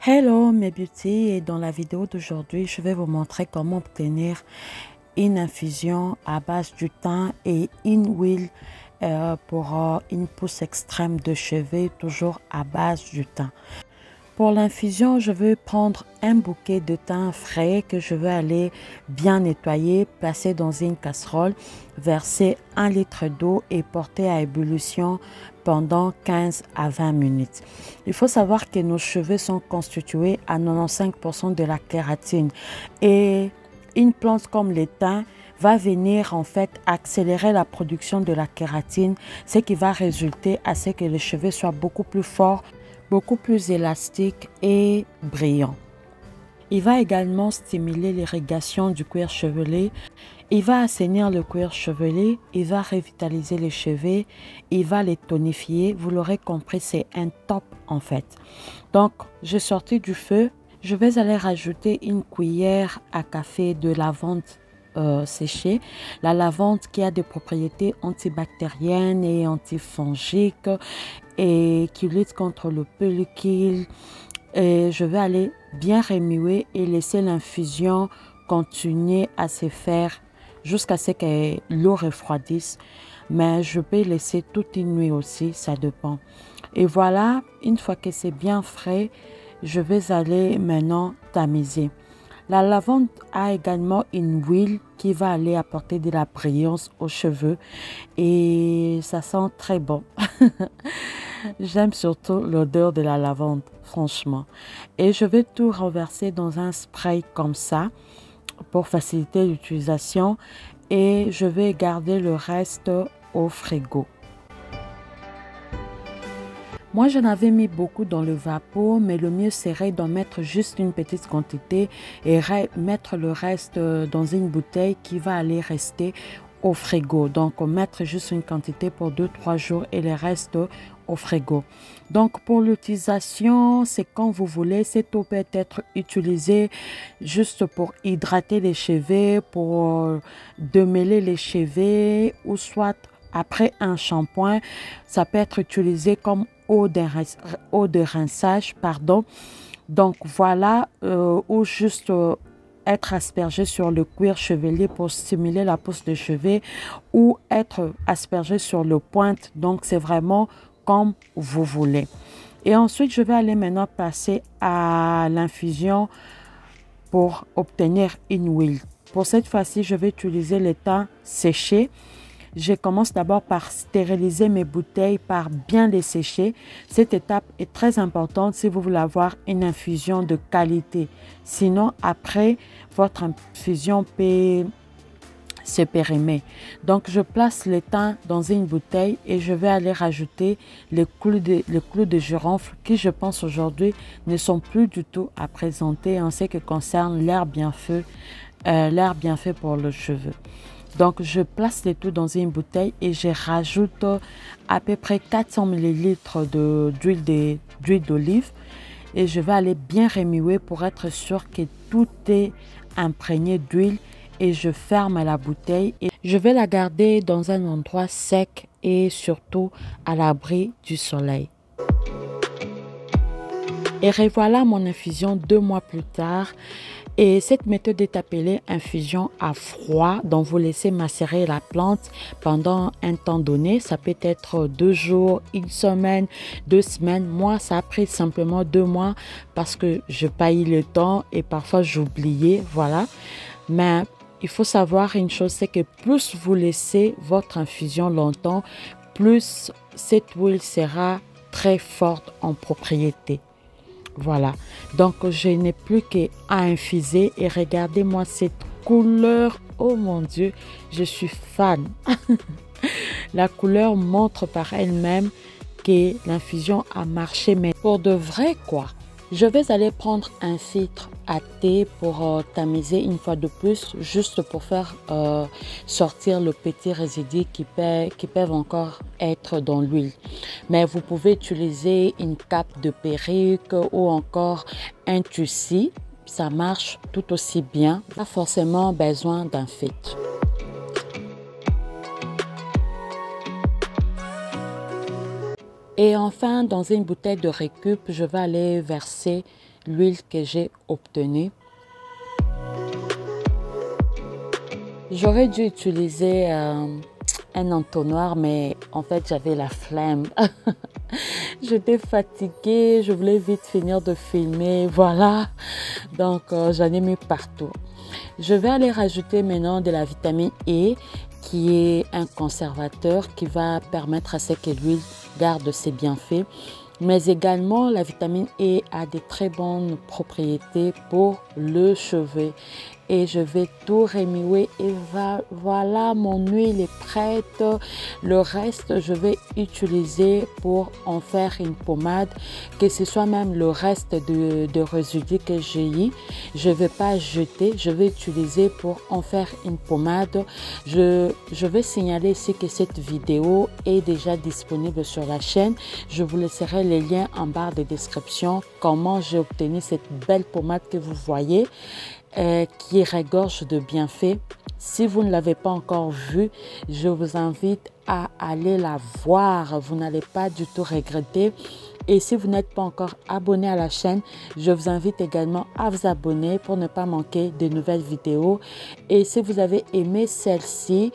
Hello mes beauty, et dans la vidéo d'aujourd'hui je vais vous montrer comment obtenir une infusion à base du thym et une huile pour une pousse extrême de cheveux, toujours à base du thym. Pour l'infusion, je vais prendre un bouquet de thym frais que je vais aller bien nettoyer, placer dans une casserole, verser 1 litre d'eau et porter à ébullition pendant 15 à 20 minutes. Il faut savoir que nos cheveux sont constitués à 95% de la kératine et une plante comme le thym va venir en fait accélérer la production de la kératine, ce qui va résulter à ce que les cheveux soient beaucoup plus forts, beaucoup plus élastique et brillant. Il va également stimuler l'irrigation du cuir chevelu. Il va assainir le cuir chevelu, il va revitaliser les cheveux, il va les tonifier. Vous l'aurez compris, c'est un top en fait. Donc, j'ai sorti du feu. Je vais aller rajouter une cuillère à café de lavande séchée. La lavande qui a des propriétés antibactériennes et antifongiques et qui lutte contre le pellicule. Et je vais aller bien remuer et laisser l'infusion continuer à se faire jusqu'à ce que l'eau refroidisse. Mais je peux laisser toute une nuit aussi, ça dépend. Et voilà, une fois que c'est bien frais, je vais aller maintenant tamiser. La lavande a également une huile qui va aller apporter de la brillance aux cheveux et ça sent très bon. J'aime surtout l'odeur de la lavande, franchement. Et je vais tout renverser dans un spray comme ça pour faciliter l'utilisation et je vais garder le reste au frigo. Moi, j'en avais mis beaucoup dans le vapeau, mais le mieux serait d'en mettre juste une petite quantité et mettre le reste dans une bouteille qui va aller rester au frigo. Donc, mettre juste une quantité pour 2-3 jours et le reste au frigo. Donc, pour l'utilisation, c'est quand vous voulez. Cette eau peut être utilisée juste pour hydrater les cheveux, pour démêler les cheveux ou soit après un shampoing. Ça peut être utilisé comme eau de rinçage, pardon. Donc voilà, ou juste être aspergé sur le cuir chevelu pour stimuler la pousse de cheveux ou être aspergé sur le pointe. Donc c'est vraiment comme vous voulez. Et ensuite, je vais aller maintenant passer à l'infusion pour obtenir une huile. Pour cette fois-ci, je vais utiliser le thym séché. Je commence d'abord par stériliser mes bouteilles, par bien les sécher. Cette étape est très importante si vous voulez avoir une infusion de qualité. Sinon, après, votre infusion peut se périmer. Donc, je place le thym dans une bouteille et je vais aller rajouter les clous de girofle qui, je pense, aujourd'hui ne sont plus du tout à présenter en ce qui concerne l'herbe bien fait pour le cheveu. Donc, je place le tout dans une bouteille et je rajoute à peu près 400 ml d'huile d'olive et je vais aller bien remuer pour être sûr que tout est imprégné d'huile et je ferme la bouteille et je vais la garder dans un endroit sec et surtout à l'abri du soleil. Et revoilà mon infusion 2 mois plus tard. Et cette méthode est appelée infusion à froid, donc vous laissez macérer la plante pendant un temps donné. Ça peut être 2 jours, 1 semaine, 2 semaines. Moi, ça a pris simplement 2 mois parce que je paille le temps et parfois j'oubliais, voilà. Mais il faut savoir une chose, c'est que plus vous laissez votre infusion longtemps, plus cette huile sera très forte en propriété. Voilà, donc je n'ai plus qu'à infuser et regardez-moi cette couleur, oh mon Dieu, je suis fan. La couleur montre par elle-même que l'infusion a marché, mais pour de vrai quoi. Je vais aller prendre un filtre à thé pour tamiser une fois de plus, juste pour faire sortir le petit résidu qui peuvent encore être dans l'huile. Mais vous pouvez utiliser une cape de perruque ou encore un tissu, ça marche tout aussi bien, pas forcément besoin d'un filtre. Et enfin, dans une bouteille de récup, je vais aller verser l'huile que j'ai obtenue. J'aurais dû utiliser un entonnoir, mais en fait j'avais la flemme. J'étais fatiguée, je voulais vite finir de filmer, voilà. Donc j'en ai mis partout. Je vais aller rajouter maintenant de la vitamine E, qui est un conservateur qui va permettre à ce que l'huile garde ses bienfaits. Mais également, la vitamine E a de très bonnes propriétés pour le cheveu. Et je vais tout remuer et voilà, mon huile est prête. Le reste, je vais utiliser pour en faire une pommade, que ce soit même le reste de résidus que j'ai eu. Je ne vais pas jeter, je vais utiliser pour en faire une pommade. Je vais signaler ici que cette vidéo est déjà disponible sur la chaîne. Je vous laisserai les liens en barre de description, comment j'ai obtenu cette belle pommade que vous voyez. Qui regorge de bienfaits. Si vous ne l'avez pas encore vue, je vous invite à aller la voir. Vous n'allez pas du tout regretter. Et si vous n'êtes pas encore abonné à la chaîne, je vous invite également à vous abonner pour ne pas manquer de nouvelles vidéos. Et si vous avez aimé celle-ci,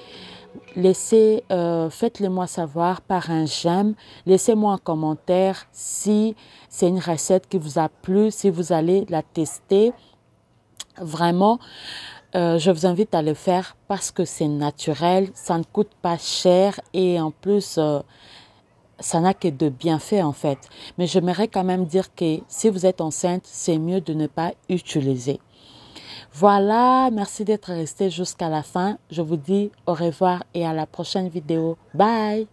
faites-le moi savoir par un j'aime. Laissez-moi un commentaire si c'est une recette qui vous a plu, si vous allez la tester. Vraiment, je vous invite à le faire parce que c'est naturel, ça ne coûte pas cher et en plus, ça n'a que de bienfaits en fait. Mais j'aimerais quand même dire que si vous êtes enceinte, c'est mieux de ne pas utiliser. Voilà, merci d'être resté jusqu'à la fin. Je vous dis au revoir et à la prochaine vidéo. Bye!